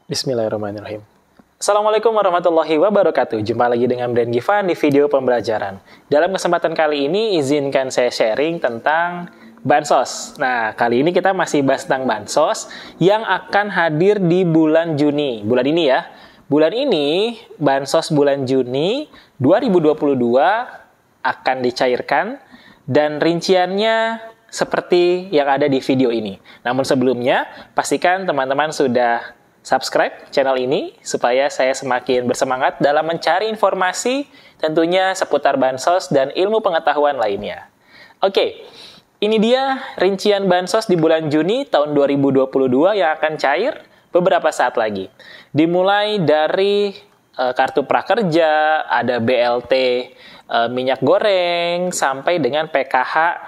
Bismillahirrahmanirrahim. Assalamualaikum warahmatullahi wabarakatuh. Jumpa lagi dengan Brand Givan di video pembelajaran. Dalam kesempatan kali ini, izinkan saya sharing tentang Bansos. Nah, kali ini kita masih bahas tentang Bansos yang akan hadir di bulan Juni. Bulan ini ya. Bulan ini, Bansos bulan Juni 2022 akan dicairkan dan rinciannya seperti yang ada di video ini. Namun sebelumnya, pastikan teman-teman sudah subscribe channel ini supaya saya semakin bersemangat dalam mencari informasi tentunya seputar Bansos dan ilmu pengetahuan lainnya. Oke, ini dia rincian Bansos di bulan Juni tahun 2022 yang akan cair beberapa saat lagi. Dimulai dari kartu prakerja, ada BLT minyak goreng, sampai dengan PKH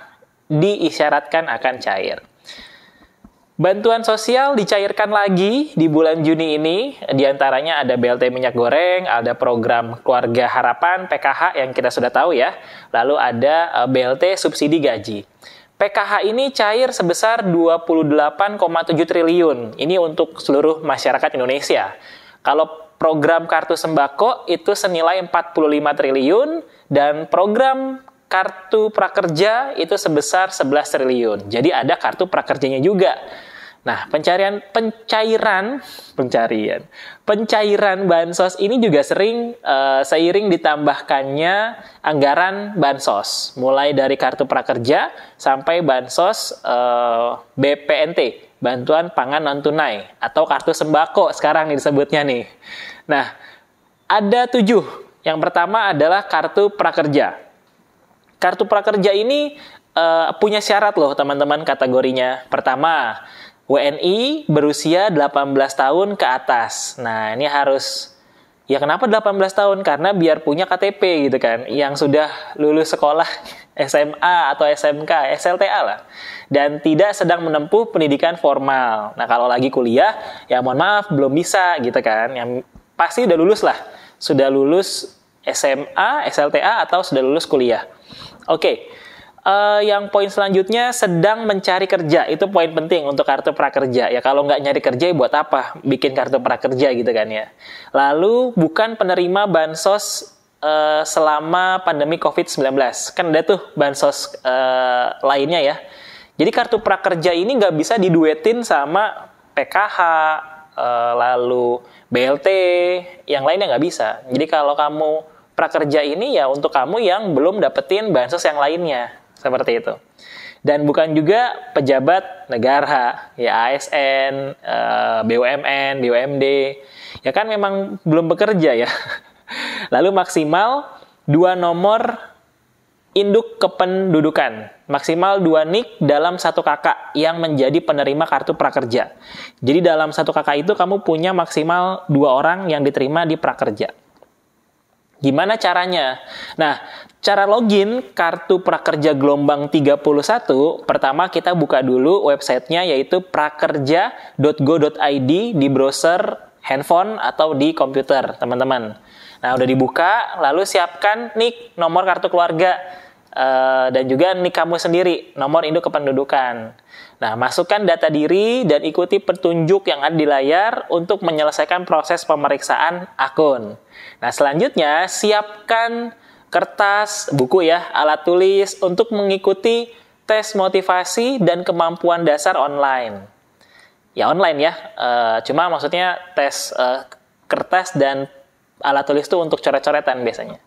diisyaratkan akan cair. Bantuan sosial dicairkan lagi di bulan Juni ini, diantaranya ada BLT minyak goreng, ada program Keluarga Harapan, PKH yang kita sudah tahu ya, lalu ada BLT subsidi gaji. PKH ini cair sebesar 28,7 triliun, ini untuk seluruh masyarakat Indonesia. Kalau program kartu sembako itu senilai 45 triliun, dan program kartu prakerja itu sebesar 11 triliun. Jadi ada kartu prakerjanya juga. Nah, pencairan Bansos ini juga sering seiring ditambahkannya anggaran Bansos, mulai dari kartu prakerja sampai Bansos BPNT, bantuan pangan non tunai, atau kartu sembako sekarang disebutnya nih. Nah, ada 7. Yang pertama adalah kartu prakerja. Kartu prakerja ini punya syarat loh teman-teman kategorinya. Pertama, WNI berusia 18 tahun ke atas. Nah, ini harus, ya kenapa 18 tahun? Karena biar punya KTP gitu kan, yang sudah lulus sekolah SMA atau SMK, SLTA lah. Dan tidak sedang menempuh pendidikan formal. Nah, kalau lagi kuliah, ya mohon maaf, belum bisa gitu kan. Yang pasti udah lulus lah. Sudah lulus SMA, SLTA, atau sudah lulus kuliah. Oke. Yang poin selanjutnya, sedang mencari kerja. Itu poin penting untuk kartu prakerja. Ya kalau nggak nyari kerja, buat apa bikin kartu prakerja gitu kan ya. Lalu bukan penerima Bansos selama pandemi COVID-19. Kan ada tuh Bansos lainnya ya. Jadi kartu prakerja ini nggak bisa diduetin sama PKH, lalu BLT, yang lainnya nggak bisa. Jadi kalau kamu prakerja ini ya untuk kamu yang belum dapetin Bansos yang lainnya. Seperti itu. Dan bukan juga pejabat negara, ya ASN, BUMN, BUMD, ya kan memang belum bekerja ya. Lalu maksimal 2 nomor induk kependudukan, maksimal 2 NIK dalam 1 kakak yang menjadi penerima kartu prakerja. Jadi dalam 1 kakak itu kamu punya maksimal 2 orang yang diterima di prakerja. Gimana caranya? Nah, cara login kartu prakerja gelombang 31, pertama kita buka dulu websitenya, yaitu prakerja.go.id di browser handphone atau di komputer, teman-teman. Nah, udah dibuka, lalu siapkan NIK, nomor kartu keluarga, dan juga NIK kamu sendiri, nomor induk kependudukan. Nah, masukkan data diri dan ikuti petunjuk yang ada di layar untuk menyelesaikan proses pemeriksaan akun. Nah, selanjutnya siapkan kertas, buku ya, alat tulis untuk mengikuti tes motivasi dan kemampuan dasar online. Ya online ya, cuma maksudnya tes kertas dan alat tulis itu untuk coret-coretan biasanya.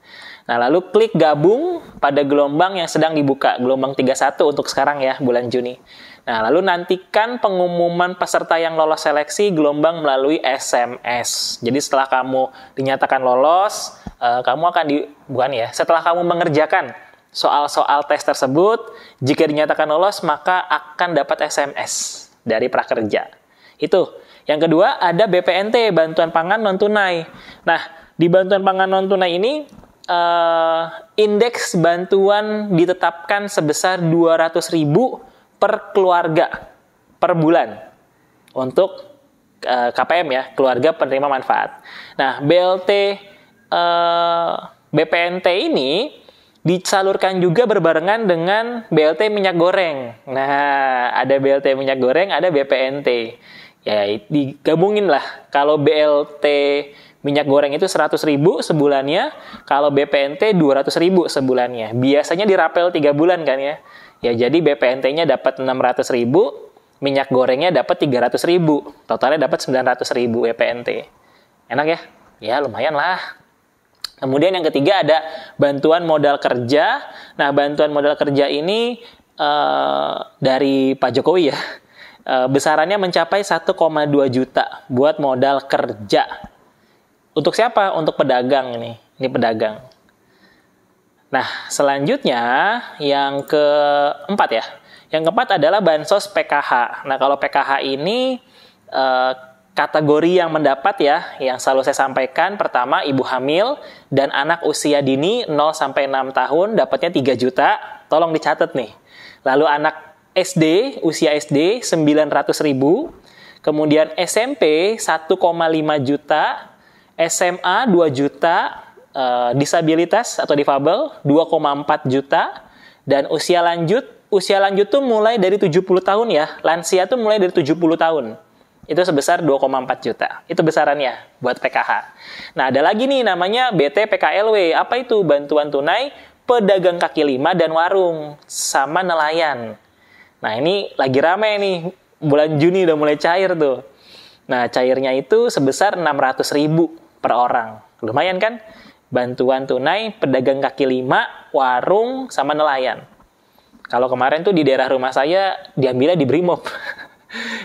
Nah, lalu klik gabung pada gelombang yang sedang dibuka, gelombang 31 untuk sekarang ya, bulan Juni. Nah, lalu nantikan pengumuman peserta yang lolos seleksi gelombang melalui SMS. Jadi setelah kamu dinyatakan lolos, kamu akan setelah kamu mengerjakan soal-soal tes tersebut, jika dinyatakan lolos, maka akan dapat SMS dari prakerja. Itu. Yang kedua, ada BPNT, bantuan pangan non tunai. Nah, di bantuan pangan non tunai ini, indeks bantuan ditetapkan sebesar 200.000 per keluarga per bulan untuk KPM ya, keluarga penerima manfaat. Nah, BPNT ini disalurkan juga berbarengan dengan BLT minyak goreng. Nah, ada BLT minyak goreng, ada BPNT. Ya digabungin lah. Kalau BLT minyak goreng itu 100.000 sebulannya, kalau BPNT 200.000 sebulannya. Biasanya dirapel 3 bulan kan ya. Ya jadi BPNT-nya dapat 600.000, minyak gorengnya dapat 300.000. Totalnya dapat 900.000 BPNT. Enak ya? Ya lumayan lah. Kemudian yang ketiga ada bantuan modal kerja. Nah, bantuan modal kerja ini dari Pak Jokowi ya. Besarannya mencapai 1,2 juta buat modal kerja. Untuk siapa? Untuk pedagang ini. Ini pedagang. Nah, selanjutnya yang keempat ya. Yang keempat adalah bansos PKH. Nah, kalau PKH ini kategori yang mendapat ya, yang selalu saya sampaikan, pertama ibu hamil dan anak usia dini 0 sampai 6 tahun dapatnya 3 juta. Tolong dicatat nih. Lalu anak SD, usia SD 900.000, kemudian SMP 1,5 juta, SMA 2 juta, disabilitas atau difabel 2,4 juta, dan usia lanjut tuh mulai dari 70 tahun ya, lansia tuh mulai dari 70 tahun. Itu sebesar 2,4 juta. Itu besarannya buat PKH. Nah, ada lagi nih namanya BT-PKLW. Apa itu? Bantuan tunai pedagang kaki lima dan warung sama nelayan. Nah, ini lagi rame nih. Bulan Juni udah mulai cair tuh. Nah, cairnya itu sebesar 600.000 per orang. Lumayan kan? Bantuan tunai pedagang kaki lima, warung, sama nelayan. Kalau kemarin tuh di daerah rumah saya diambilnya di Brimob.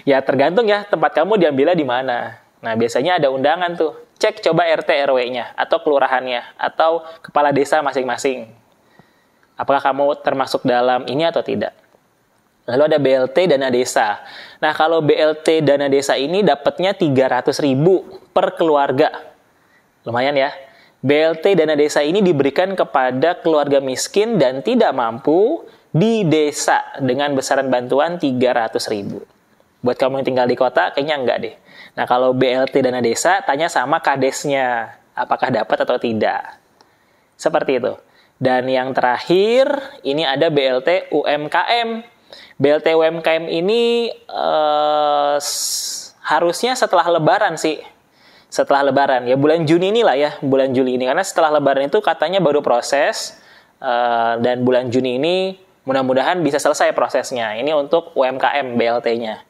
Ya tergantung ya tempat kamu diambilnya di mana. Nah, biasanya ada undangan tuh. Cek coba RT RW-nya atau kelurahannya atau kepala desa masing-masing. Apakah kamu termasuk dalam ini atau tidak? Lalu ada BLT dana desa. Nah, kalau BLT dana desa ini dapatnya 300.000 per keluarga. Lumayan ya. BLT dana desa ini diberikan kepada keluarga miskin dan tidak mampu di desa dengan besaran bantuan 300.000. Buat kamu yang tinggal di kota, kayaknya enggak deh. Nah, kalau BLT dana desa, tanya sama kadesnya. Apakah dapat atau tidak. Seperti itu. Dan yang terakhir, ini ada BLT UMKM. BLT UMKM ini harusnya setelah Lebaran sih. Setelah Lebaran. Ya bulan Juni inilah ya. Bulan Juli ini. Karena setelah Lebaran itu katanya baru proses. Dan bulan Juni ini mudah-mudahan bisa selesai prosesnya. Ini untuk UMKM BLT-nya.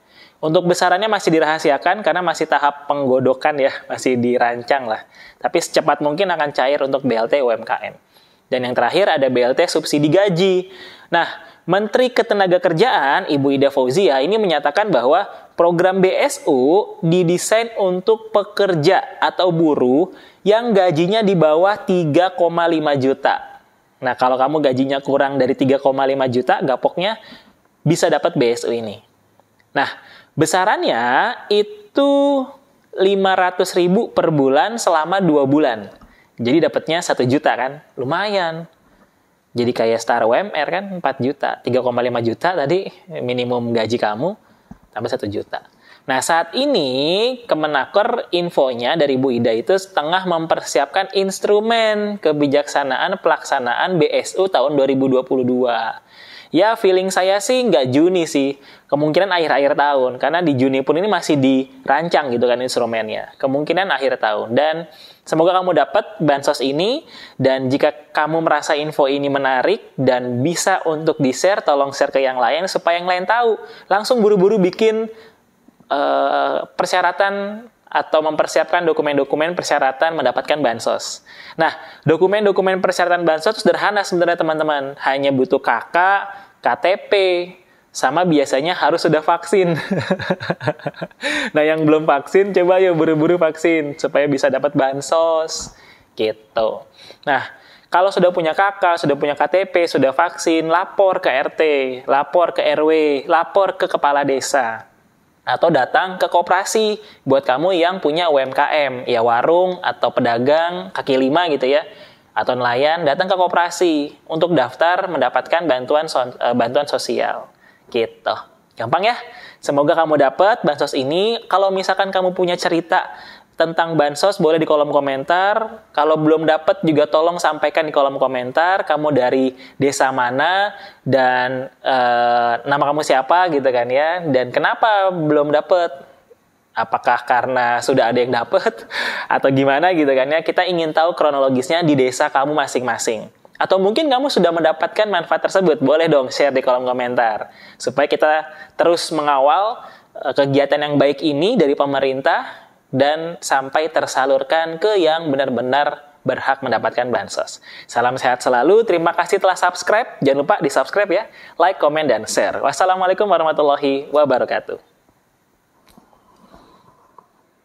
Untuk besarannya masih dirahasiakan karena masih tahap penggodokan ya. Masih dirancang lah. Tapi secepat mungkin akan cair untuk BLT UMKM. Dan yang terakhir ada BLT subsidi gaji. Nah, Menteri Ketenagakerjaan Ibu Ida Fauzia ini menyatakan bahwa program BSU didesain untuk pekerja atau buruh yang gajinya di bawah 3,5 juta. Nah, kalau kamu gajinya kurang dari 3,5 juta, gapoknya bisa dapat BSU ini. Nah, besarannya itu 500.000 per bulan selama 2 bulan. Jadi dapatnya 1 juta kan? Lumayan. Jadi kayak Star UMR kan 4 juta. 3,5 juta tadi minimum gaji kamu tambah 1 juta. Nah, saat ini Kemenaker infonya dari Bu Ida itu tengah mempersiapkan instrumen kebijaksanaan pelaksanaan BSU tahun 2022. Ya, feeling saya sih nggak Juni sih. Kemungkinan akhir-akhir tahun. Karena di Juni pun ini masih dirancang gitu kan instrumennya. Kemungkinan akhir tahun. Dan semoga kamu dapat bansos ini. Dan jika kamu merasa info ini menarik dan bisa untuk di-share, tolong share ke yang lain supaya yang lain tahu. Langsung buru-buru bikin persyaratan atau mempersiapkan dokumen-dokumen persyaratan mendapatkan bansos. Nah, dokumen-dokumen persyaratan bansos sederhana sebenarnya teman-teman. Hanya butuh KK, KTP, sama biasanya harus sudah vaksin. Nah, yang belum vaksin, coba yuk buru-buru vaksin supaya bisa dapat bansos. Gitu. Nah, kalau sudah punya KK, sudah punya KTP, sudah vaksin, lapor ke RT, lapor ke RW, lapor ke kepala desa. Atau datang ke koperasi buat kamu yang punya UMKM, ya warung atau pedagang kaki lima gitu ya, atau nelayan, datang ke koperasi untuk daftar mendapatkan bantuan sosial gitu. Gampang ya? Semoga kamu dapat bansos ini. Kalau misalkan kamu punya cerita tentang bansos, boleh di kolom komentar. Kalau belum dapat juga tolong sampaikan di kolom komentar. Kamu dari desa mana dan nama kamu siapa gitu kan ya. Dan kenapa belum dapat. Apakah karena sudah ada yang dapat atau gimana gitu kan ya. Kita ingin tahu kronologisnya di desa kamu masing-masing. Atau mungkin kamu sudah mendapatkan manfaat tersebut. Boleh dong share di kolom komentar. Supaya kita terus mengawal kegiatan yang baik ini dari pemerintah dan sampai tersalurkan ke yang benar-benar berhak mendapatkan bansos. Salam sehat selalu. Terima kasih telah subscribe. Jangan lupa di subscribe ya. Like, komen, dan share. Wassalamualaikum warahmatullahi wabarakatuh.